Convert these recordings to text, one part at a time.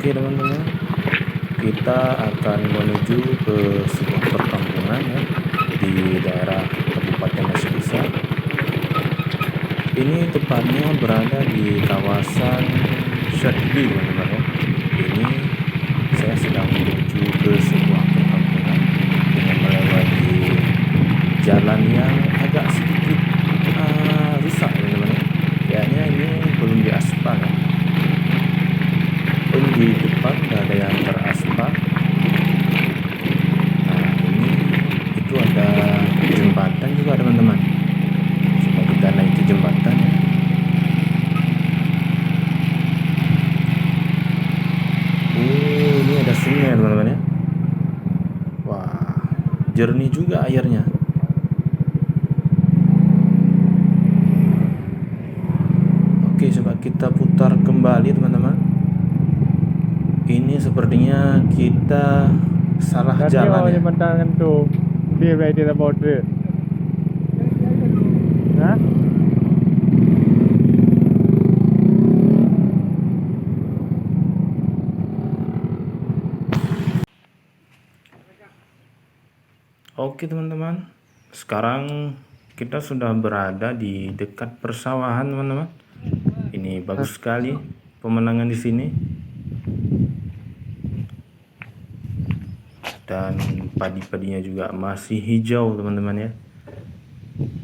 Oke teman-teman, kita akan menuju ke sebuah perkampungan ya, di daerah Kabupaten Masibisa. Ini tepatnya berada di kawasan Syadli teman-teman ya. Ini saya sedang menuju ke sebuah perkampungan dengan melewati jalan yang agak sedikit rusak teman-teman ya. Kayaknya ini belum diaspal ya. Ini di depan ada yang teraspal. Nah ini itu ada jembatan juga teman-teman. Coba kita naik jembatan ya. Ini ada sungai teman-teman ya. Wah, jernih juga airnya. Oke, coba kita putar kembali teman-teman. Ini sepertinya kita salah jalan ya. Jembatan tu be ready the border. Hah? Oke teman-teman, sekarang kita sudah berada di dekat persawahan teman-teman. Ini bagus sekali pemandangan di sini. Dan padi-padinya juga masih hijau teman-teman ya.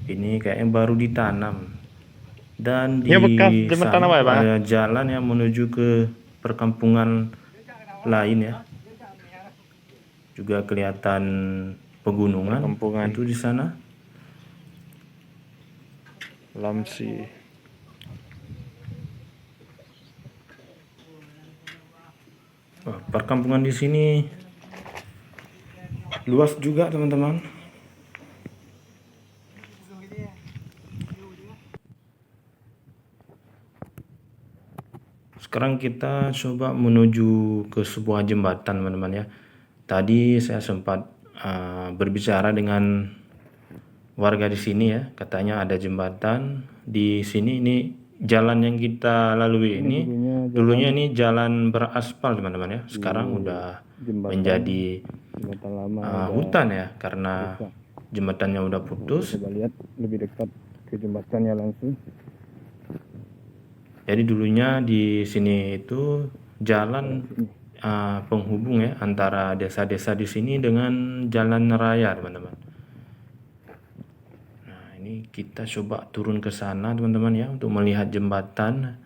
Ini kayaknya baru ditanam. Dan di sana ada jalan yang menuju ke perkampungan lain ya. Juga kelihatan pegunungan itu di sana. Lamsi. Perkampungan di sini luas juga teman-teman. Sekarang kita coba menuju ke sebuah jembatan teman-teman ya. Tadi saya sempat berbicara dengan warga di sini ya. Katanya ada jembatan di sini. Ini jalan yang kita lalui ini dulunya ini jalan beraspal teman-teman ya. Sekarang udah menjadi hutan ya, karena jembatannya udah putus. Coba lihat lebih dekat ke jembatannya langsung. Jadi dulunya di sini itu jalan penghubung ya antara desa-desa di sini dengan jalan raya teman-teman. Nah ini kita coba turun ke sana teman-teman ya untuk melihat jembatan.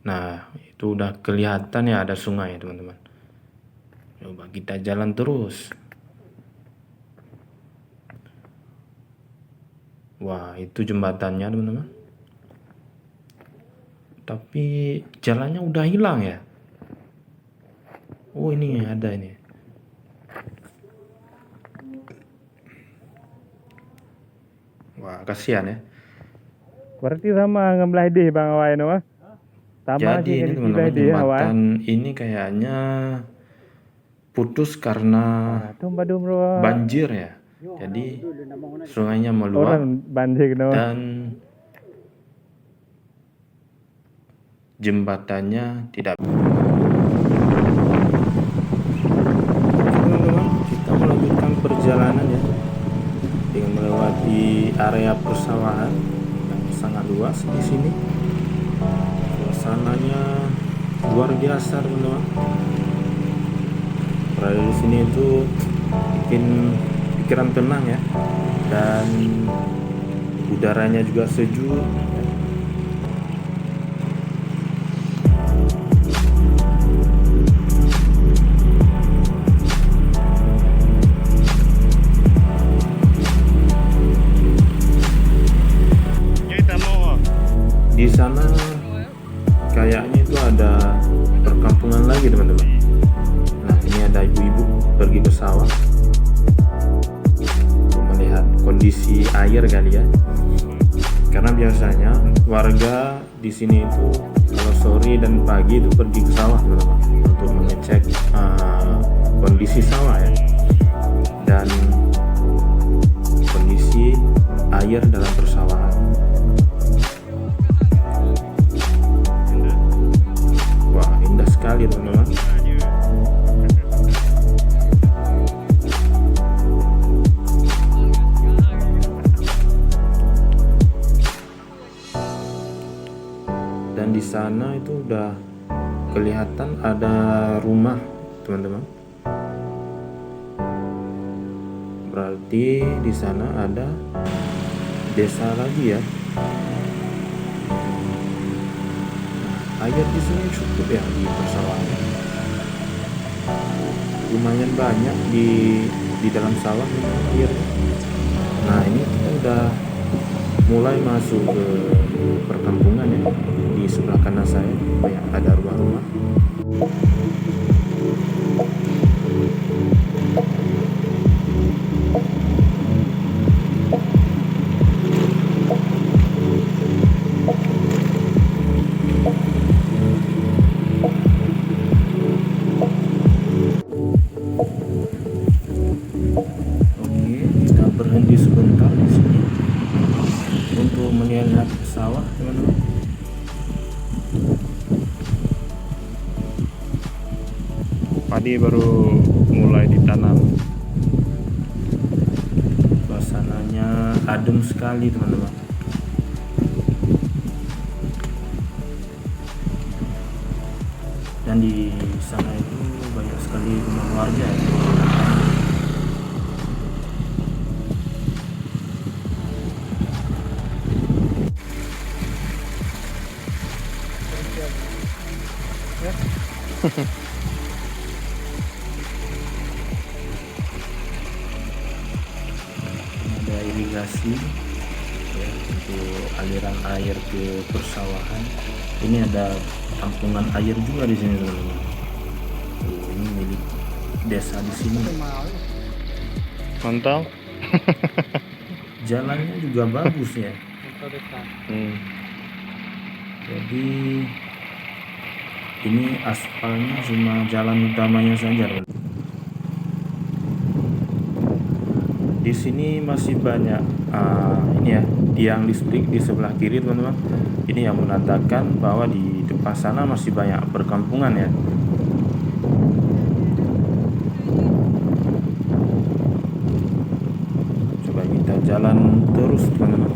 Nah itu udah kelihatan ya ada sungai teman-teman. Coba kita jalan terus. Wah itu jembatannya teman-teman. Tapi jalannya udah hilang ya. Oh ini ada ini. Wah kasihan ya. Berarti sama ngambil deh bang awai no. Jadi ini teman-teman jembatan ini kayaknya putus karena banjir ya. Jadi sungainya meluap dan jembatannya tidak. Teman-teman, kita melanjutkan perjalanan ya dengan melewati area persawahan yang sangat luas di sini. Suasananya luar biasa teman-teman. Berada di sini itu bikin pikiran tenang ya, dan udaranya juga sejuk. Di sana kayaknya itu ada perkampungan lagi teman-teman. Nah ini ada ibu-ibu pergi ke sawah untuk melihat kondisi air kali ya. Karena biasanya warga di sini itu kalau sore dan pagi itu pergi ke sawah teman-teman untuk mengecek kondisi sawah ya. Dan kondisi air dalam persawahan. sekali teman-teman. Dan di sana itu udah kelihatan ada rumah teman-teman. Berarti di sana ada desa lagi ya. Air di sini cukup ya di persawahan. Lumayan banyak di dalam sawah airnya. Nah ini kita udah mulai masuk ke perkampungan ya. Di sebelah kanan saya banyak ada rumah-rumah. Berhenti sebentar di sini untuk melihat sawah teman-teman. Padi baru mulai ditanam. Suasananya adem sekali teman-teman. Dan di sana itu banyak sekali rumah warga ya. Ada irigasi ya, untuk aliran air ke persawahan. Ini ada tampungan air juga di sini teman-teman. Ini milik desa di sini. Mantap. Jalannya juga bagus ya. Jadi ini aspalnya cuma jalan utamanya saja. Di sini masih banyak ini ya tiang listrik di sebelah kiri teman-teman. Ini yang menandakan bahwa di depan sana masih banyak perkampungan ya. Coba kita jalan terus teman-teman.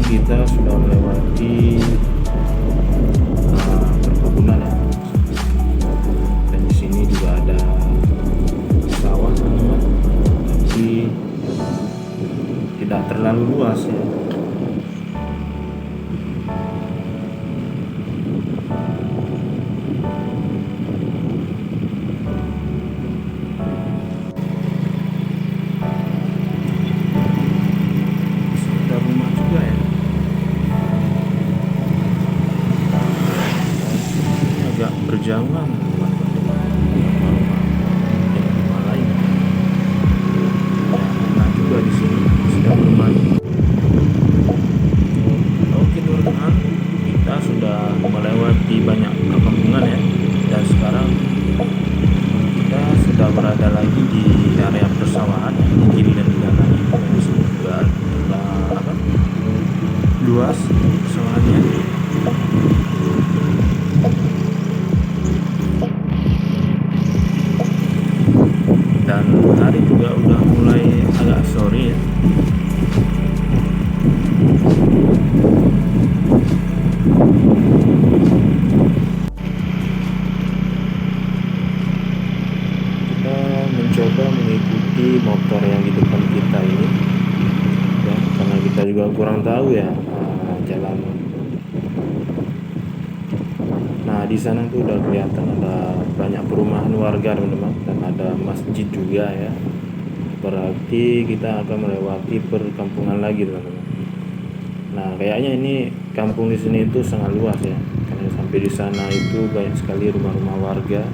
Kita sudah melewati perkebunan ya. Dan di sini juga ada sawah teman-teman, tapi tidak terlalu luas ya. Di sini ada rumah juga ya. Agak berjauhan rumah lain. Nah juga di sini sudah bermain. Oke teman-teman, kita sudah melewati banyak perkampungan ya, dan sekarang kita sudah berada lagi di area persawahan ya, di kiri dan di kanan. Di sini juga luas persawahannya. Dan hari juga udah mulai agak sore ya. Kita mencoba mengikuti motor yang di depan kita ini ya, karena kita juga kurang tahu ya jalan. Nah Nah, di sana tuh udah kelihatan ada banyak perumahan warga teman-teman, dan ada masjid juga ya. Berarti kita akan melewati perkampungan lagi teman-teman. Nah, kayaknya ini kampung di sini itu sangat luas ya, karena sampai di sana itu banyak sekali rumah-rumah warga